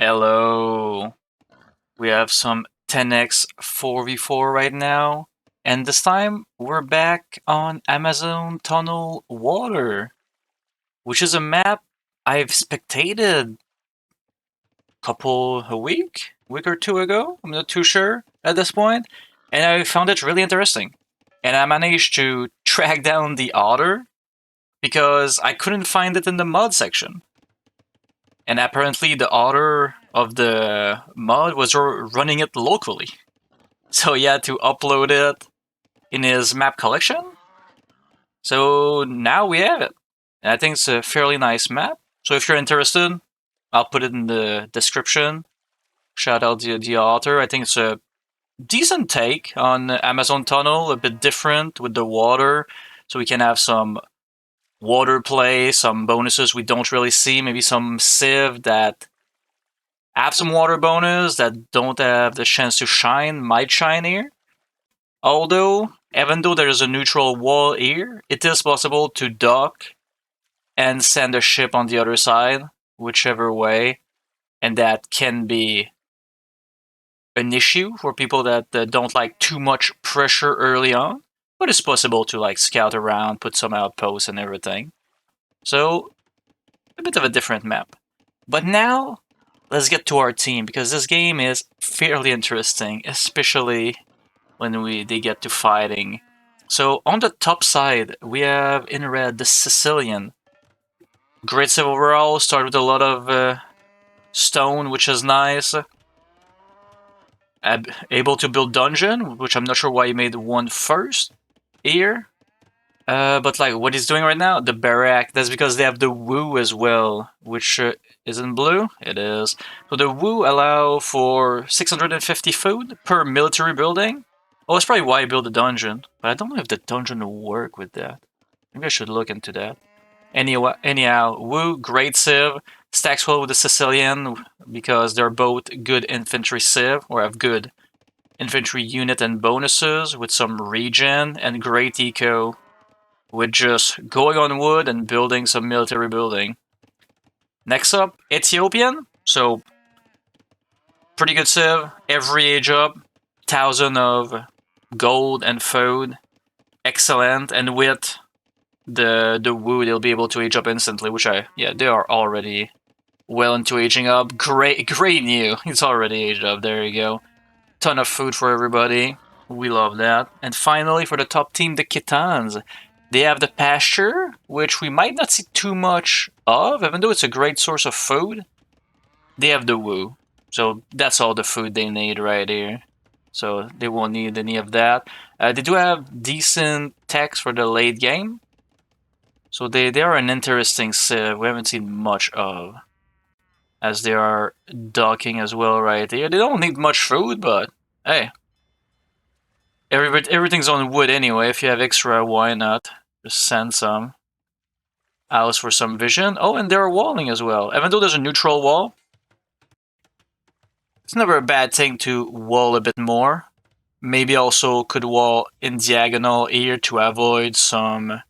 Hello. We have some 10x 4v4 right now. And this time we're back on Amazon Tunnel Water, which is a map I've spectated a week or two ago. I'm not too sure at this point, and I found it really interesting. And I managed to track down the otter because I couldn't find it in the mod section. And apparently the author of the mod was running it locally. So he had to upload it in his map collection. So now we have it. And I think it's a fairly nice map. So if you're interested, I'll put it in the description. Shout out the author. I think it's a decent take on Amazon Tunnel, a bit different with the water. So we can have some water play, some bonuses we don't really see, maybe some Civ that have some water bonus that don't have the chance to shine might shine here. Although, even though there is a neutral wall here, it is possible to dock and send a ship on the other side, whichever way, and that can be an issue for people that don't like too much pressure early on. But it's possible to like scout around, put some outposts and everything. So, a bit of a different map. But now, let's get to our team, because this game is fairly interesting, especially when they get to fighting. So on the top side, we have in red the Sicilian. Great save overall, start with a lot of stone, which is nice. Able to build dungeon, which I'm not sure why he made one first here. But like what he's doing right now, the barrack, that's because they have the woo as well, which is in blue. It is. So the woo allow for 650 food per military building. Oh, that's probably why I built a dungeon. But I don't know if the dungeon will work with that. Maybe I should look into that. Anyhow, woo, great civ. Stacks well with the Sicilian because they're both good infantry civ, or have good infantry unit and bonuses with some regen, and great eco with just going on wood and building some military building. Next up, Ethiopian. So, pretty good civ. Every age up. 1,000 of gold and food. Excellent. And with the woo, they'll be able to age up instantly, which they are already well into aging up. Great new. It's already aged up. There you go. Ton of food for everybody. We love that. And finally, for the top team, the Khitans. They have the pasture, which we might not see too much of, even though it's a great source of food. They have the woo. So that's all the food they need right here. So they won't need any of that. They do have decent techs for the late game. So they are an interesting civ we haven't seen much of. As they are docking as well right here. They don't need much food, but hey. Everything's on wood anyway. If you have extra, why not? Just send some. Alice for some vision. Oh, and they're walling as well. Even though there's a neutral wall, it's never a bad thing to wall a bit more. Maybe also could wall in diagonal here to avoid some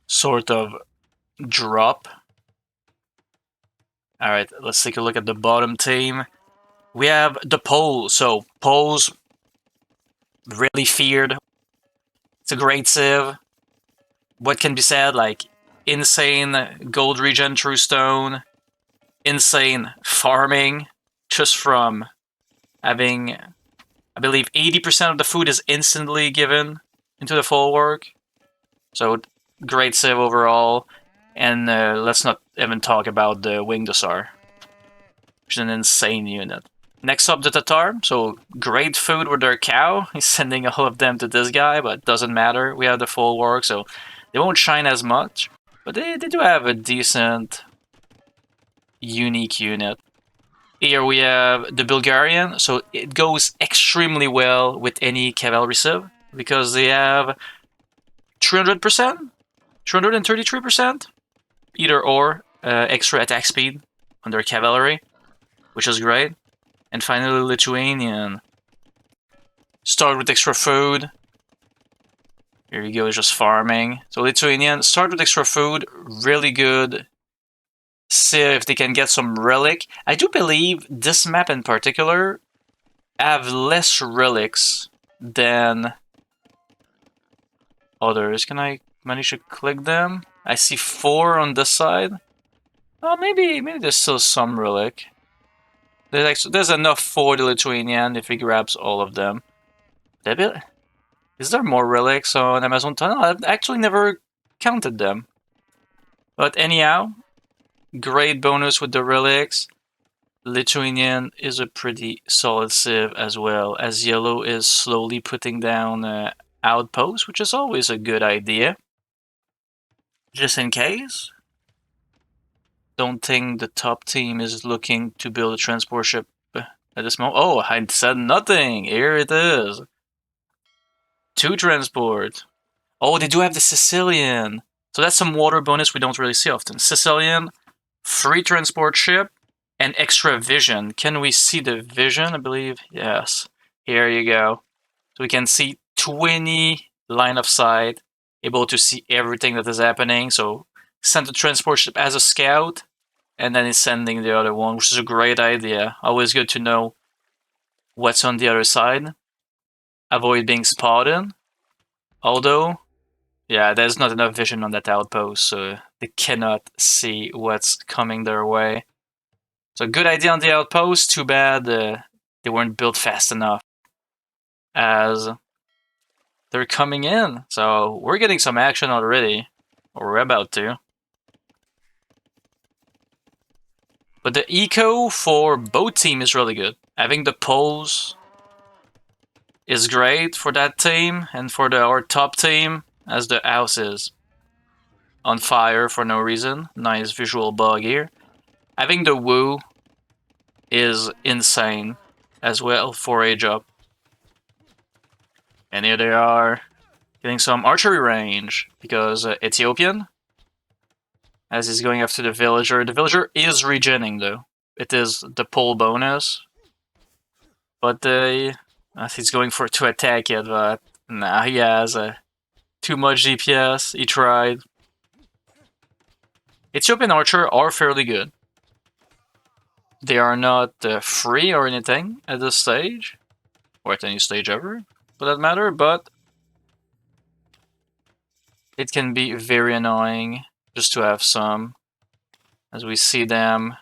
sort of drop. Alright, let's take a look at the bottom team. We have the Poles. So, Poles, really feared. It's a great civ. What can be said? Like, insane gold regen through stone. Insane farming. Just from having, I believe, 80% of the food is instantly given into the full work. So, great civ overall. And let's not even talk about the Wingdosar, which is an insane unit. Next up, the Tatar. So, great food with their cow. He's sending all of them to this guy, but doesn't matter. We have the full work, so they won't shine as much. But they do have a decent, unique unit. Here we have the Bulgarian. So, it goes extremely well with any cavalry civ, because they have 300%? 333%? Either or, extra attack speed on their cavalry, which is great. And finally, Lithuanian. Start with extra food. Here you go, just farming. So Lithuanian, start with extra food, really good see if they can get some relic. I do believe this map in particular have less relics than others. Can I manage to click them? I see 4 on this side. Oh, maybe there's still some relic. There's enough for the Lithuanian if he grabs all of them. Is there more relics on Amazon Tunnel? I've actually never counted them. But anyhow, great bonus with the relics. Lithuanian is a pretty solid civ as well, as yellow is slowly putting down outposts, which is always a good idea. Just in case. Don't think the top team is looking to build a transport ship at this moment. Oh, I said nothing. Here it is. 2 transport. Oh, they do have the Sicilian. So that's some water bonus we don't really see often. Sicilian, 3 transport ship, and extra vision. Can we see the vision? I believe, yes. Here you go. So we can see 20 line of sight, able to see everything that is happening. So send the transport ship as a scout, and then he's sending the other one, which is a great idea. Always good to know what's on the other side. Avoid being spotted. Although, yeah, there's not enough vision on that outpost, so they cannot see what's coming their way. So good idea on the outpost, too bad they weren't built fast enough as they're coming in. So we're getting some action already, or we're about to. But the eco for both teams is really good. Having the poles is great for that team, and for our top team, as the house is on fire for no reason. Nice visual bug here. Having the woo is insane as well for age up. And here they are, getting some archery range, because Ethiopian, as he's going after the villager. The villager is regenning though. It is the pole bonus. But he's going to attack it, but nah, he has too much DPS. He tried. Ethiopian archer are fairly good. They are not free or anything at this stage, or at any stage ever, for that matter, but it can be very annoying just to have some, as we see them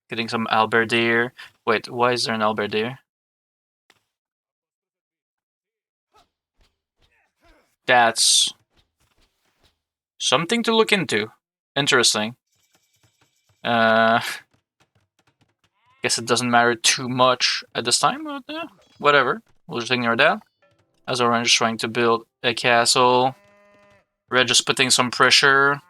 getting some halberdier. Wait, why is there an halberdier? That's something to look into. Interesting. Guess it doesn't matter too much at this time, but whatever. We'll just ignore that. As Orange is trying to build a castle. Red just putting some pressure.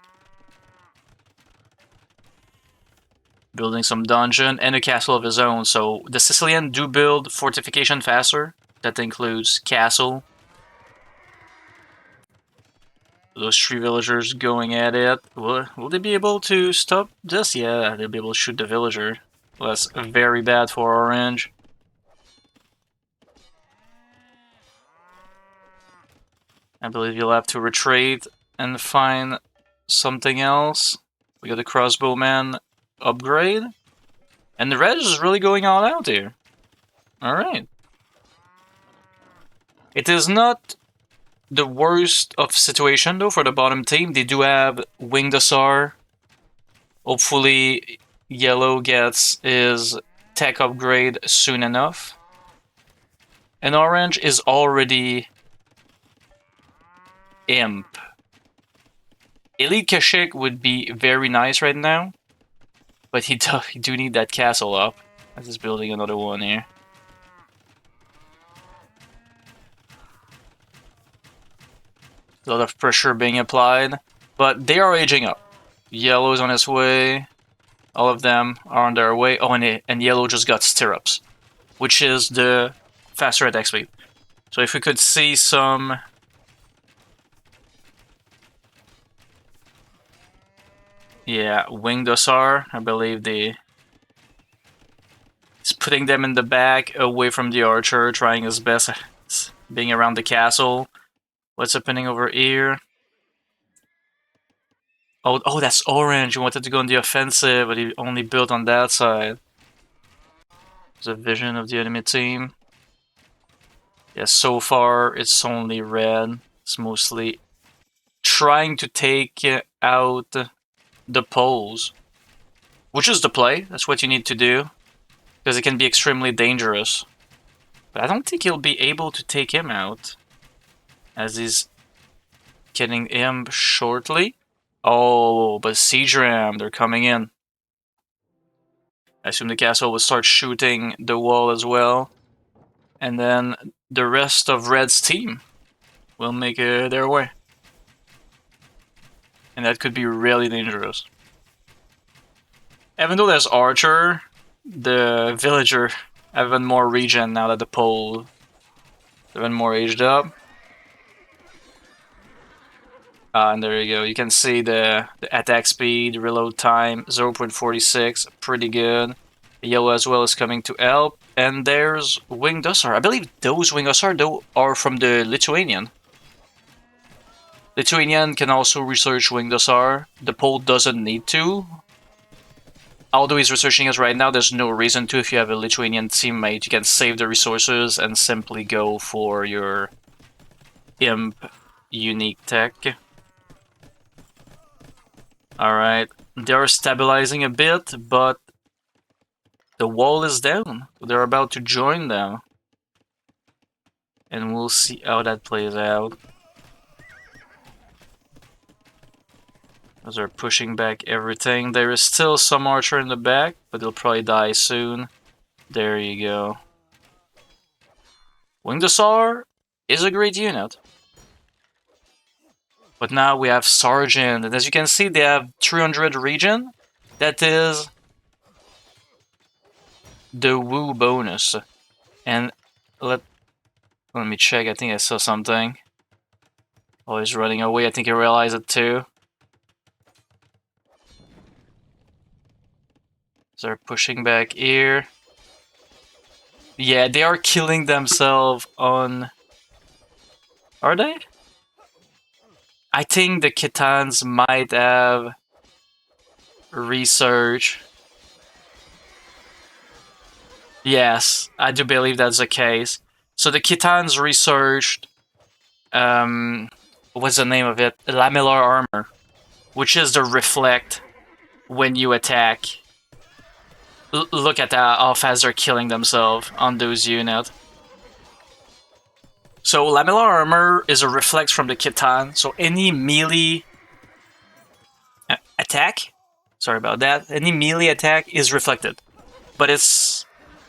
Building some dungeon and a castle of his own. So the Sicilian do build fortification faster. That includes castle. Those 3 villagers going at it. Will they be able to stop this? Yeah, they'll be able to shoot the villager. Well, that's very bad for Orange. I believe you'll have to retreat and find something else. We got the crossbowman upgrade. And the red is really going all out here. Alright. It is not the worst of situation though for the bottom team. They do have Winged Hussar. Hopefully yellow gets his tech upgrade soon enough. And orange is already imp. Elite Kashik would be very nice right now, but he do need that castle up, as he's building another one here. A lot of pressure being applied, but they are aging up. Yellow's on his way. All of them are on their way. Oh, and yellow just got stirrups, which is the faster attack speed. So if we could see some... Yeah, Winged Hussar, I believe he's putting them in the back, away from the archer, trying his best, being around the castle. What's happening over here? Oh, that's orange. He wanted to go on the offensive, but he only built on that side. There's a vision of the enemy team. Yeah, so far it's only red. It's mostly trying to take out the poles, which is the play. That's what you need to do, because it can be extremely dangerous. But I don't think he'll be able to take him out, as he's getting him shortly. Oh, but Siege Ram, they're coming in. I assume the castle will start shooting the wall as well. And then the rest of Red's team will make their way. And that could be really dangerous. Even though there's Archer, the villager have even more regen now that the pole have been more aged up. And there you go. You can see the attack speed, reload time, 0.46, pretty good. Yellow as well is coming to help. And there's Winged Hussar. I believe those Winged Hussar though are from the Lithuanian. Lithuanian can also research Winged Hussar. The pole doesn't need to. Although he's researching us right now, there's no reason to. If you have a Lithuanian teammate, you can save the resources and simply go for your Imp unique tech. Alright, they're stabilizing a bit, but the wall is down. They're about to join them. And we'll see how that plays out. As they're pushing back everything. There is still some archer in the back, but they'll probably die soon. There you go. Winged Hussar is a great unit. But now we have Sergeant, and as you can see, they have 300 regen. That is the woo bonus. And let me check, I think I saw something. Oh, he's running away, I think he realized it too. So they're pushing back here. Yeah, they are killing themselves on... Are they? I think the Khitans might have research. Yes, I do believe that's the case. So the Khitans researched, what's the name of it? Lamellar armor, which is the reflect when you attack. Look at that, how fast they're killing themselves on those units. So Lamellar armor is a reflex from the Khitan, so any melee attack, sorry about that, any melee attack is reflected. But it's,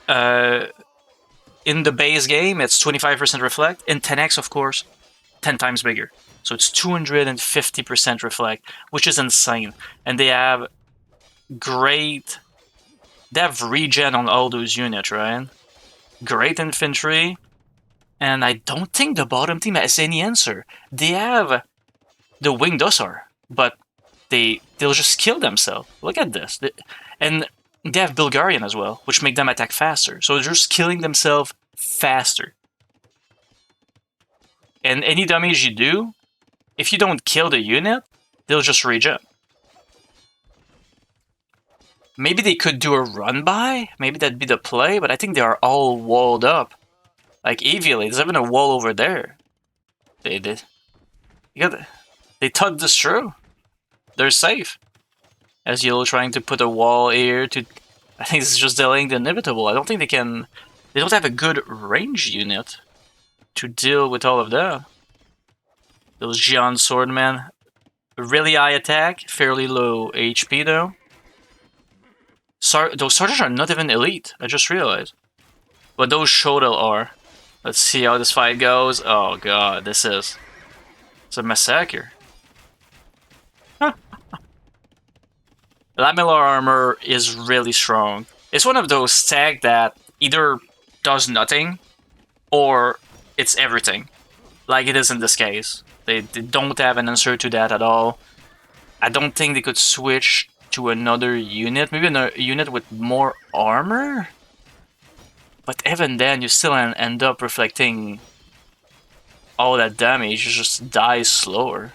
in the base game, it's 25% reflect. In 10x, of course, 10 times bigger. So it's 250% reflect, which is insane. And they have great... They have regen on all those units, right? Great infantry. And I don't think the bottom team has any answer. They have the Winged Hussar, but they'll just kill themselves. Look at this. And they have Bulgarian as well, which make them attack faster. So they're just killing themselves faster. And any damage you do, if you don't kill the unit, they'll just regen. Maybe they could do a run-by? Maybe that'd be the play, but I think they are all walled up. Like Evian, there's even a wall over there. They thought this through. They're safe. As Yellow trying to put a wall here to... I think this is just delaying the inevitable. I don't think they can... They don't have a good range unit to deal with all of that. Those Giant Swordmen. Really high attack, fairly low HP though. Those Sergeants are not even elite, I just realized. But those Shotel are. Let's see how this fight goes. Oh god, it's a massacre. Lamellar armor is really strong. It's one of those tag that either does nothing or it's everything. Like it is in this case. They don't have an answer to that at all. I don't think they could switch to another unit. Maybe a unit with more armor? But even then, you still end up reflecting all that damage. You just die slower.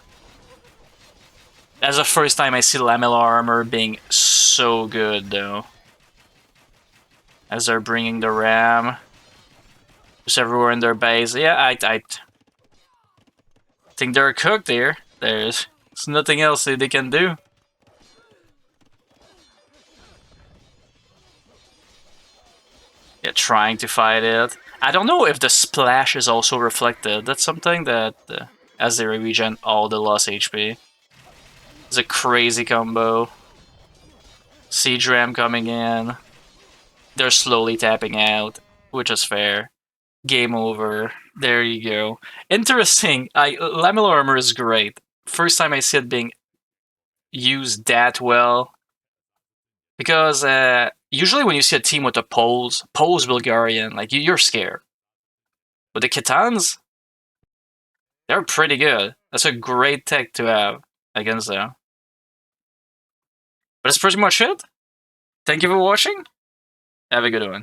That's the first time I see Lamellar armor being so good, though. As they're bringing the ram. Just everywhere in their base. Yeah, I think they're cooked here. There's nothing else they can do. Yeah, trying to fight it. I don't know if the splash is also reflected. That's something that, as they regen all the lost HP. It's a crazy combo. Siege Ram coming in. They're slowly tapping out, which is fair. Game over. There you go. Interesting. Lamellar armor is great. First time I see it being used that well. Because usually when you see a team with a Poles Bulgarian, like you're scared. But the Khitans, they're pretty good. That's a great tech to have against them. But that's pretty much it. Thank you for watching. Have a good one.